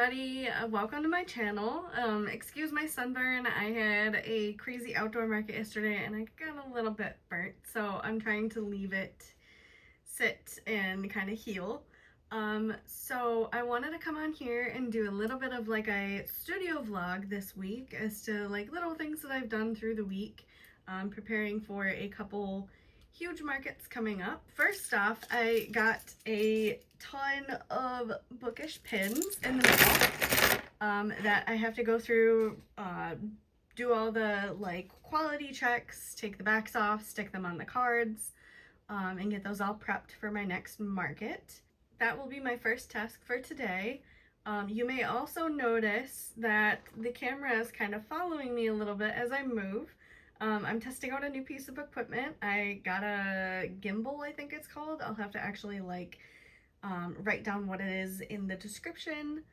everybody, welcome to my channel. Excuse my sunburn. I had a crazy outdoor market yesterday and I got a little bit burnt, so I'm trying to leave it sit and kind of heal. So I wanted to come on here and do a little bit of like a studio vlog this week as to like little things that I've done through the week, preparing for a couple huge markets coming up. First off, I got a ton of bookish pins in the mail that I have to go through, do all the like quality checks, take the backs off, stick them on the cards, and get those all prepped for my next market. That will be my first task for today. You may also notice that the camera is kind of following me a little bit as I move. I'm testing out a new piece of equipment. I got a gimbal, I think it's called. I'll have to actually like write down what it is in the description,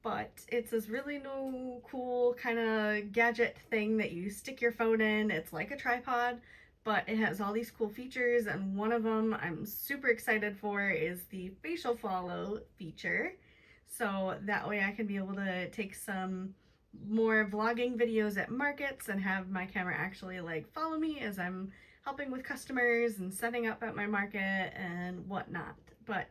but it's this really new cool kind of gadget thing that you stick your phone in. It's like a tripod, but it has all these cool features, and one of them I'm super excited for is the facial follow feature. So that way I can be able to take some more vlogging videos at markets and have my camera actually like follow me as I'm helping with customers and setting up at my market and whatnot. But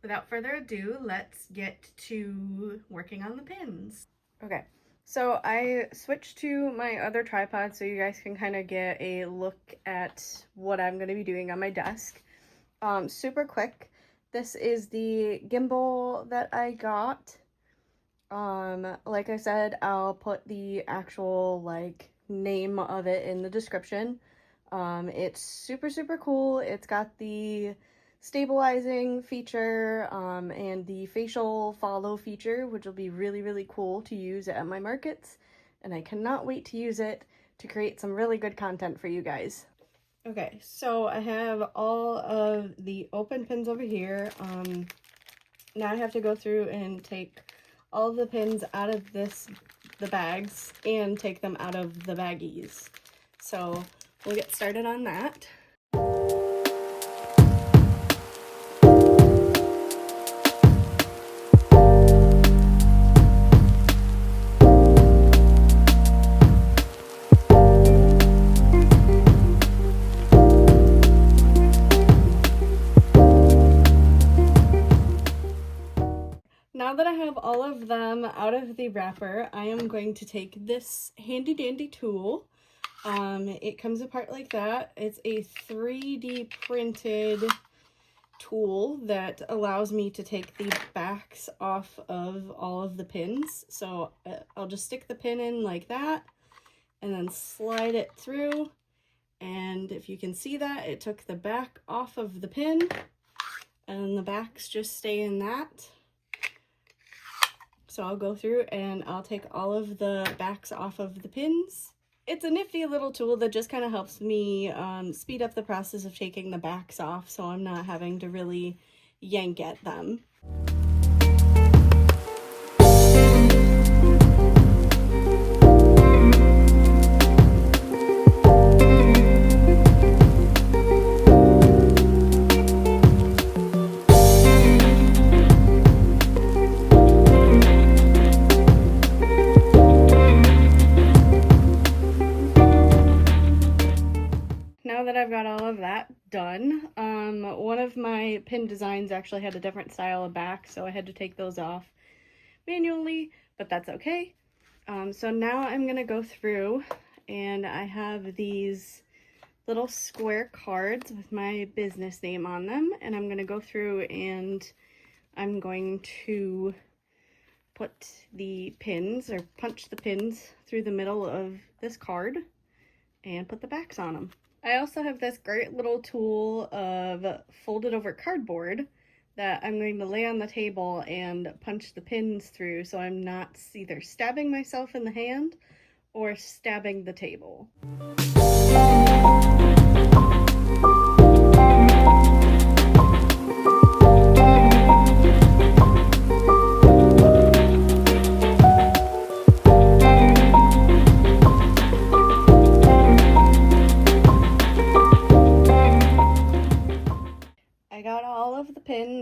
without further ado, let's get to working on the pins. Okay, so I switched to my other tripod so you guys can kind of get a look at what I'm going to be doing on my desk. Super quick, this is the gimbal that I got. Like I said, I'll put the actual like name of it in the description. It's super cool. It's got the stabilizing feature and the facial follow feature, which will be really cool to use at my markets, and I cannot wait to use it to create some really good content for you guys. Okay, so I have all of the open pins over here. Now I have to go through and take all of the pins out of the bags and take them out of the baggies. So we'll get started on that. Now that I have all of them out of the wrapper, I am going to take this handy dandy tool. It comes apart like that. It's a 3D printed tool that allows me to take the backs off of all of the pins. So I'll just stick the pin in like that and then slide it through. And if you can see that, it took the back off of the pin and the backs just stay in that. So I'll go through and I'll take all of the backs off of the pins. It's a nifty little tool that just kind of helps me speed up the process of taking the backs off, so I'm not having to really yank at them. Now that I've got all of that done, one of my pin designs actually had a different style of back, so I had to take those off manually, but that's okay. So now I'm going to go through, and I have these little square cards with my business name on them, and I'm going to go through and I'm going to put the pins, or punch the pins through the middle of this card and put the backs on them. I also have this great little tool of folded over cardboard that I'm going to lay on the table and punch the pins through so I'm not either stabbing myself in the hand or stabbing the table.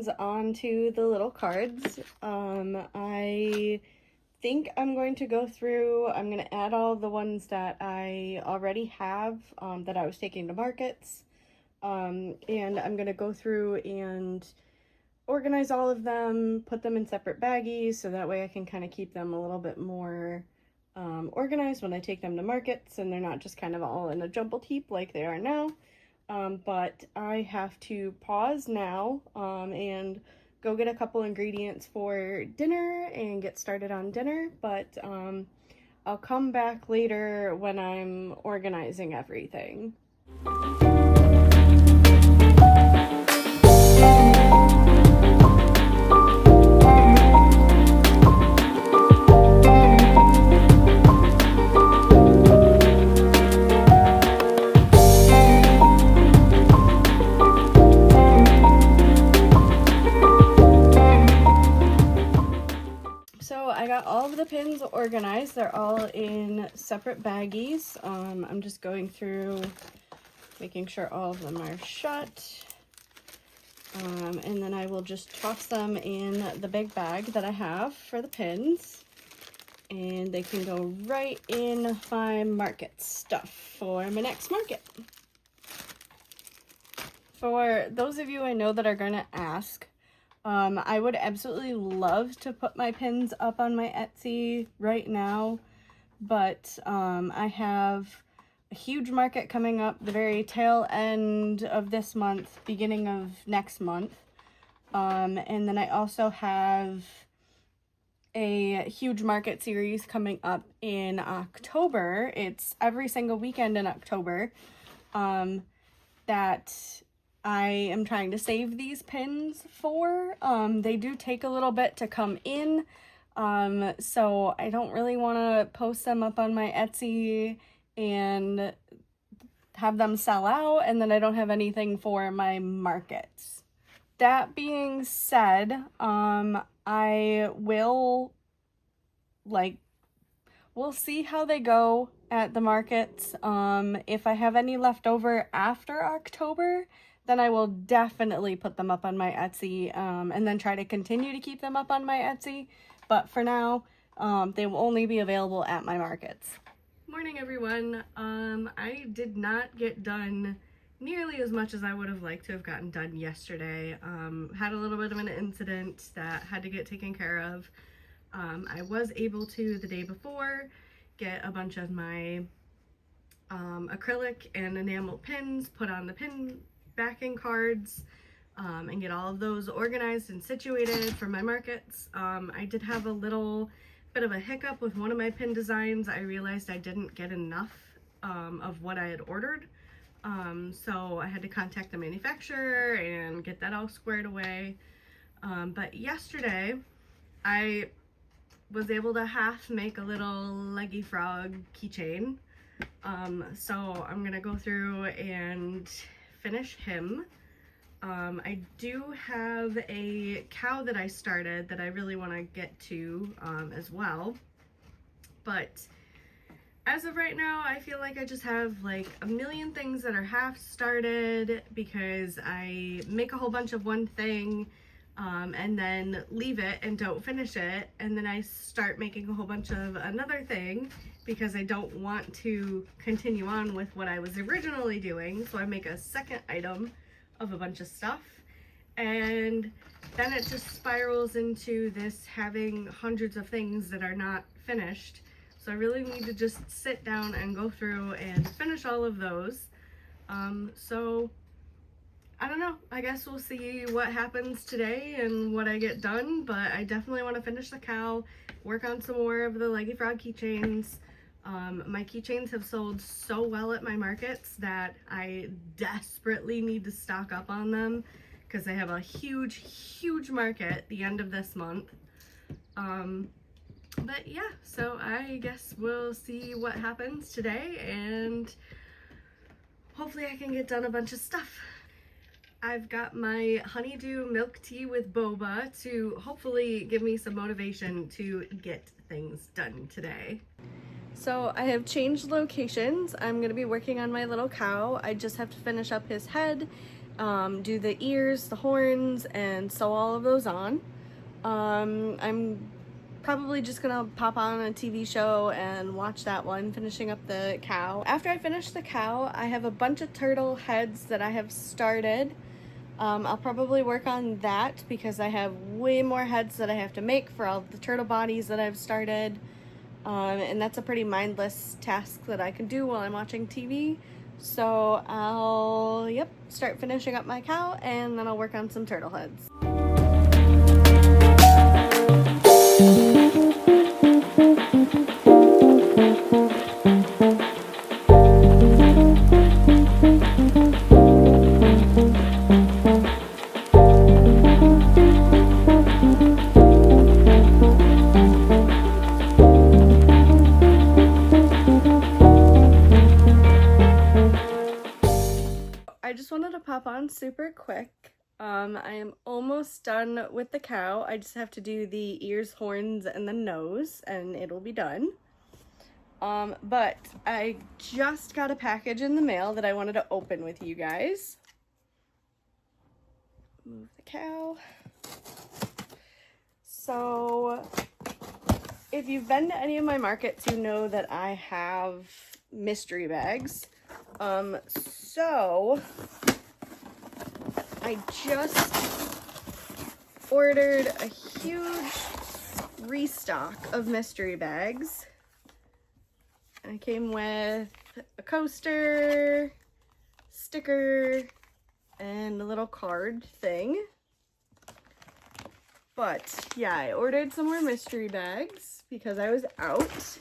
pins onto the little cards. I think I'm going to go through, I'm going to add all the ones that I already have that I was taking to markets. And I'm going to go through and organize all of them, put them in separate baggies so that way I can kind of keep them a little bit more organized when I take them to markets and they're not just kind of all in a jumbled heap like they are now. But I have to pause now and go get a couple ingredients for dinner and get started on dinner, but I'll come back later when I'm organizing everything. I got all of the pins organized. They're all in separate baggies. I'm just going through making sure all of them are shut. And then I will just toss them in the big bag that I have for the pins. And they can go right in my market stuff for my next market. For those of you I know that are going to ask, I would absolutely love to put my pins up on my Etsy right now, but I have a huge market coming up the very tail end of this month, beginning of next month, and then I also have a huge market series coming up in October. It's every single weekend in October that I am trying to save these pins for. They do take a little bit to come in, so I don't really want to post them up on my Etsy and have them sell out and then I don't have anything for my markets. That being we'll see how they go at the markets. If I have any left over after October, then I will definitely put them up on my Etsy, and then try to continue to keep them up on my Etsy. But for now, they will only be available at my markets. Morning, everyone. I did not get done nearly as much as I would have liked to have gotten done yesterday. Had a little bit of an incident that had to get taken care of. I was able to, the day before, get a bunch of my acrylic and enamel pins put on the pin backing cards, and get all of those organized and situated for my markets. I did have a little bit of a hiccup with one of my pin designs. I realized I didn't get enough of what I had ordered, so I had to contact the manufacturer and get that all squared away. But yesterday I was able to half make a little leggy frog keychain, so I'm gonna go through and finish him. I do have a cow that I started that I really want to get to as well, but as of right now I feel like I just have like a million things that are half started because I make a whole bunch of one thing and then leave it and don't finish it, and then I start making a whole bunch of another thing because I don't want to continue on with what I was originally doing, so I make a second item of a bunch of stuff, and then it just spirals into this having hundreds of things that are not finished. So I really need to just sit down and go through and finish all of those. So I don't know, I guess we'll see what happens today and what I get done, but I definitely want to finish the cow, work on some more of the Leggy Frog keychains. My keychains have sold so well at my markets that I desperately need to stock up on them because I have a huge market at the end of this month. But yeah, so I guess we'll see what happens today and hopefully I can get done a bunch of stuff. I've got my honeydew milk tea with boba to hopefully give me some motivation to get things done today. So I have changed locations. I'm going to be working on my little cow. I just have to finish up his head do the ears, the horns, and sew all of those on. I'm probably just gonna pop on a TV show and watch that one, finishing up the cow. After I finish the cow, I have a bunch of turtle heads that I have started. I'll probably work on that because I have way more heads that I have to make for all the turtle bodies that I've started. And that's a pretty mindless task that I can do while I'm watching TV. So I'll, start finishing up my cow, and then I'll work on some turtle heads. I just wanted to pop on super quick. I am almost done with the cow. I just have to do the ears, horns, and the nose, and it'll be done. But I just got a package in the mail that I wanted to open with you guys. Move the cow. So, if you've been to any of my markets, you know that I have mystery bags. So I just ordered a huge restock of mystery bags. I came with a coaster, sticker, and a little card thing. But yeah, I ordered some more mystery bags because I was out.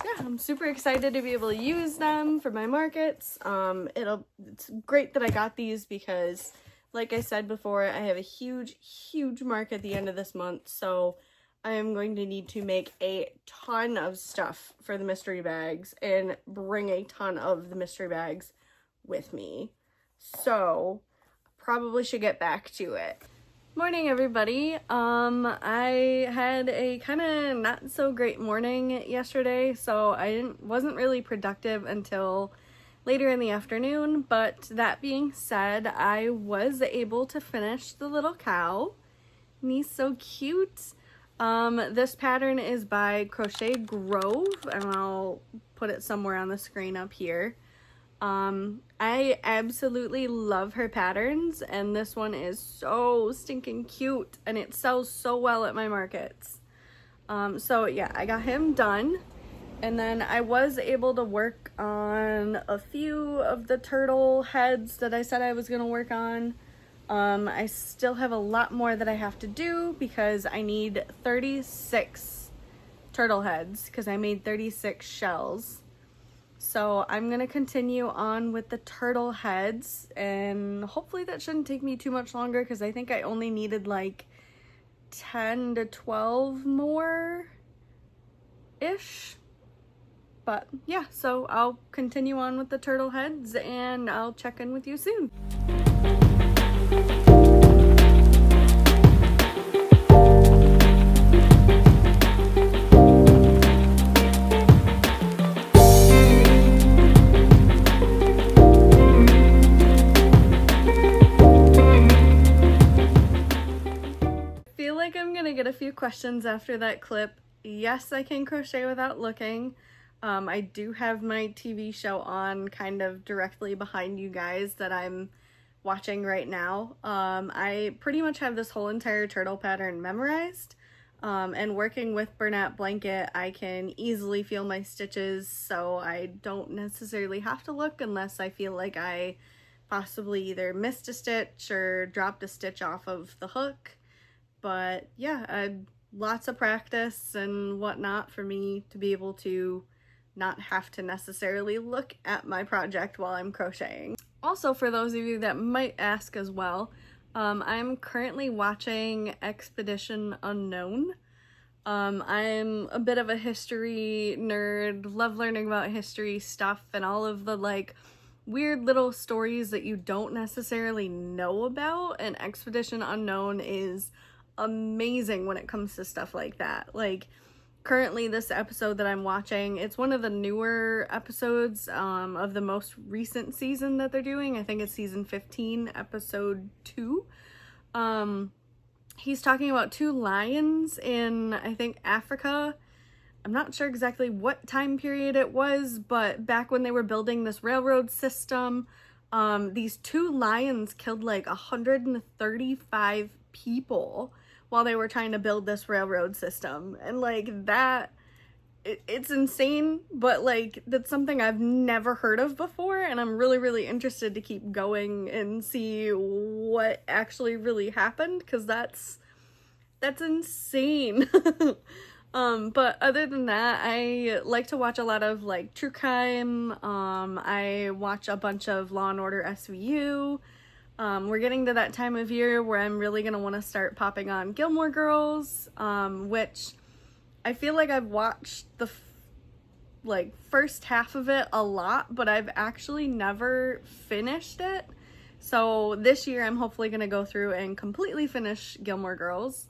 Yeah, I'm super excited to be able to use them for my markets. It's great that I got these because, like I said before, I have a huge market at the end of this month, so I am going to need to make a ton of stuff for the mystery bags and bring a ton of the mystery bags with me. So, probably should get back to it. Morning, everybody. I had a kind of not so great morning yesterday, so I wasn't really productive until later in the afternoon, but that being said, I was able to finish the little cow, and he's so cute. This pattern is by Crochet Grove, and I'll put it somewhere on the screen up here. I absolutely love her patterns, and this one is so stinking cute, and it sells so well at my markets. So yeah, I got him done, and then I was able to work on a few of the turtle heads that I said I was gonna work on. I still have a lot more that I have to do because I need 36 turtle heads because I made 36 shells. So I'm going to continue on with the turtle heads, and hopefully that shouldn't take me too much longer because I think I only needed like 10 to 12 more-ish. But yeah, so I'll continue on with the turtle heads and I'll check in with you soon. Get a few questions after that clip. Yes, I can crochet without looking. I do have my TV show on kind of directly behind you guys that I'm watching right now. I pretty much have this whole entire turtle pattern memorized, and working with Bernat Blanket, I can easily feel my stitches, so I don't necessarily have to look unless I feel like I possibly either missed a stitch or dropped a stitch off of the hook. But yeah, lots of practice and whatnot for me to be able to not have to necessarily look at my project while I'm crocheting. Also, for those of you that might ask as well, I'm currently watching Expedition Unknown. I'm a bit of a history nerd, love learning about history stuff and all of the like weird little stories that you don't necessarily know about, and Expedition Unknown is amazing when it comes to stuff like that. Like, currently this episode that I'm watching, it's one of the newer episodes of the most recent season that they're doing. I think it's season 15, episode 2. He's talking about 2 lions in, I think, Africa. I'm not sure exactly what time period it was, but back when they were building this railroad system, these 2 lions killed like 135 people while they were trying to build this railroad system. And like that, it's insane, but like that's something I've never heard of before, and I'm really, really interested to keep going and see what actually really happened, because that's insane. But other than that, I like to watch a lot of like true crime. I watch a bunch of Law and Order SVU. We're getting to that time of year where I'm really gonna want to start popping on Gilmore Girls, which I feel like I've watched the first half of it a lot, but I've actually never finished it. So this year I'm hopefully gonna go through and completely finish Gilmore Girls.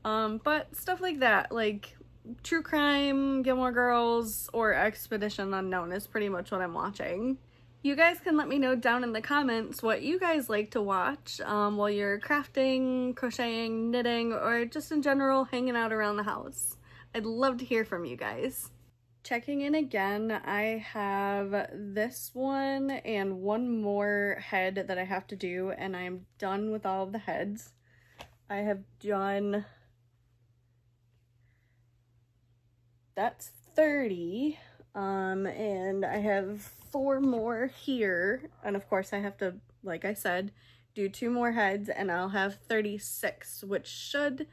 But stuff like that, like true crime, Gilmore Girls, or Expedition Unknown is pretty much what I'm watching. You guys can let me know down in the comments what you guys like to watch while you're crafting, crocheting, knitting, or just in general hanging out around the house. I'd love to hear from you guys. Checking in again, I have this one and one more head that I have to do, and I'm done with all of the heads. I have done, that's 30, and I have 4 more here, and of course I have to, like I said, do 2 more heads, and I'll have 36, which should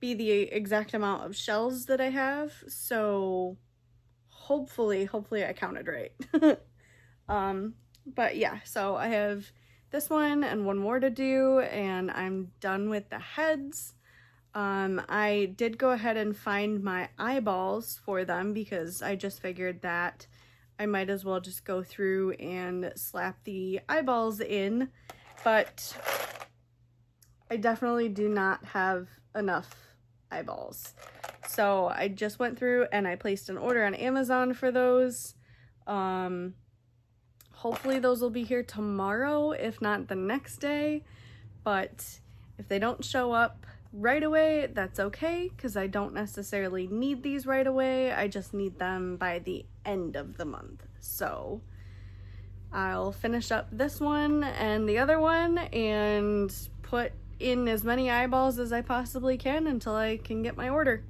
be the exact amount of shells that I have. So hopefully I counted right. But yeah, so I have this one and one more to do, and I'm done with the heads. I did go ahead and find my eyeballs for them because I just figured that I might as well just go through and slap the eyeballs in, but I definitely do not have enough eyeballs. So I just went through and I placed an order on Amazon for those. Hopefully those will be here tomorrow, if not the next day, but if they don't show up right away, that's okay, because I don't necessarily need these right away. I just need them by the end of the month. So I'll finish up this one and the other one and put in as many eyeballs as I possibly can until I can get my order.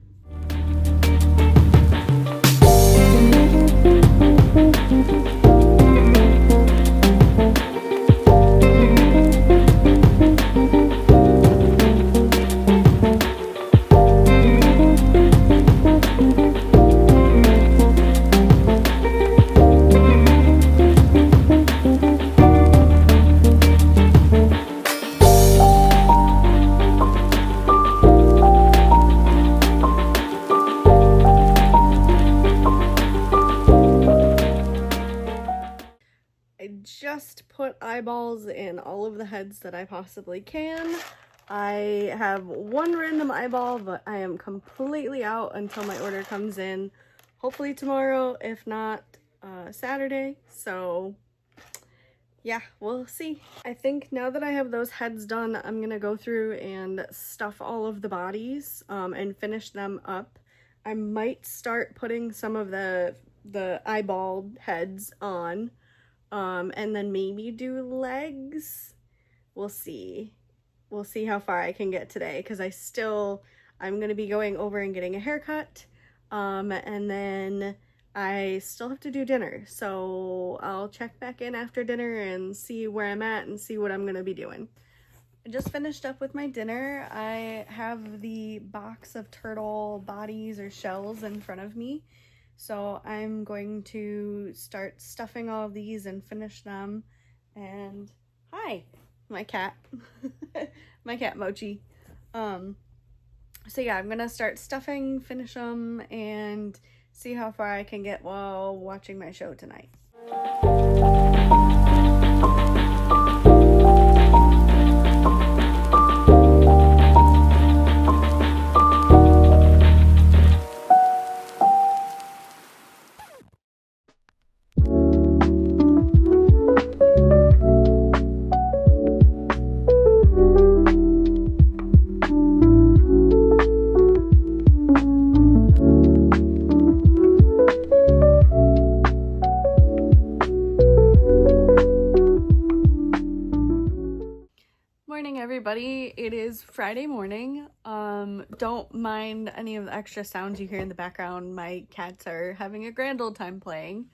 Just put eyeballs in all of the heads that I possibly can. I have 1 random eyeball, but I am completely out until my order comes in. Hopefully tomorrow, if not Saturday. So yeah, we'll see. I think now that I have those heads done, I'm gonna go through and stuff all of the bodies and finish them up. I might start putting some of the eyeball heads on. And then maybe do legs. We'll see. We'll see how far I can get today, because I'm going to be going over and getting a haircut. And then I still have to do dinner. So I'll check back in after dinner and see where I'm at and see what I'm going to be doing. I just finished up with my dinner. I have the box of turtle bodies or shells in front of me. So I'm going to start stuffing all of these and finish them. And hi, my cat, my cat Mochi. So yeah, I'm gonna start stuffing, finish them, and see how far I can get while watching my show tonight. everybody. It is Friday morning. Don't mind any of the extra sounds you hear in the background. My cats are having a grand old time playing.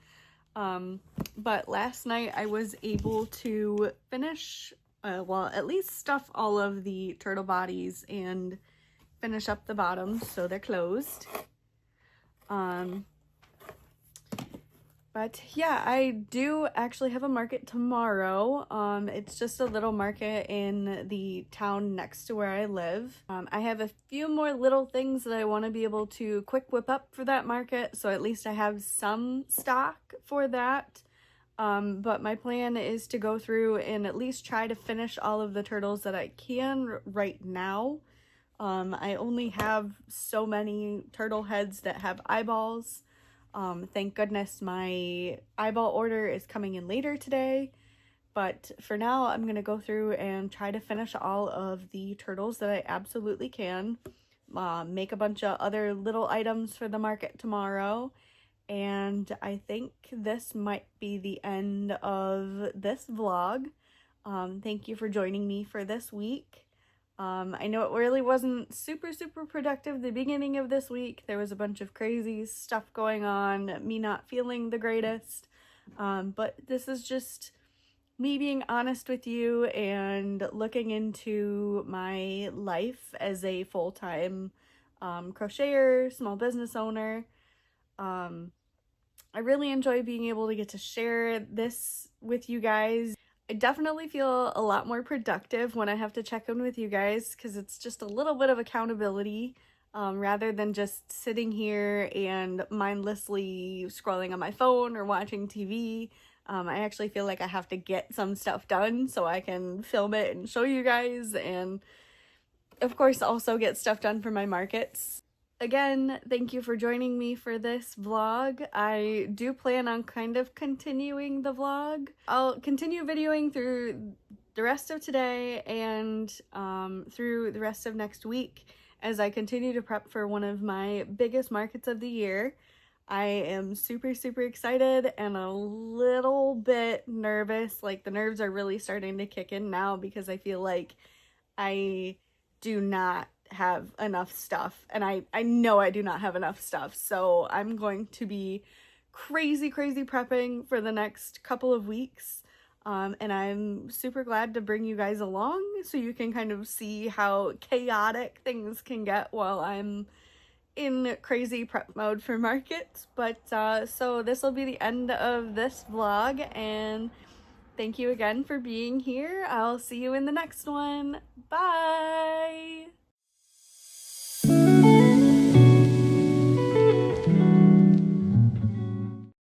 But last night I was able to finish, well, at least stuff all of the turtle bodies and finish up the bottoms so they're closed. But yeah, I do actually have a market tomorrow. It's just a little market in the town next to where I live. I have a few more little things that I want to be able to quick whip up for that market, so at least I have some stock for that. But my plan is to go through and at least try to finish all of the turtles that I can right now. I only have so many turtle heads that have eyeballs. Thank goodness my eyeball order is coming in later today, but for now I'm going to go through and try to finish all of the turtles that I absolutely can, make a bunch of other little items for the market tomorrow, and I think this might be the end of this vlog. Thank you for joining me for this week. I know it really wasn't super productive the beginning of this week. There was a bunch of crazy stuff going on, me not feeling the greatest, but this is just me being honest with you and looking into my life as a full-time crocheter, small business owner. I really enjoy being able to get to share this with you guys. I definitely feel a lot more productive when I have to check in with you guys because it's just a little bit of accountability rather than just sitting here and mindlessly scrolling on my phone or watching TV. I actually feel like I have to get some stuff done so I can film it and show you guys, and of course also get stuff done for my markets. Again, thank you for joining me for this vlog. I do plan on kind of continuing the vlog. I'll continue videoing through the rest of today and through the rest of next week as I continue to prep for one of my biggest markets of the year. I am super excited and a little bit nervous. Like, the nerves are really starting to kick in now because I feel like I do not have enough stuff, and I know I do not have enough stuff, so I'm going to be crazy prepping for the next couple of weeks, and I'm super glad to bring you guys along so you can kind of see how chaotic things can get while I'm in crazy prep mode for markets. But so this will be the end of this vlog, and thank you again for being here. I'll see you in the next one. Bye!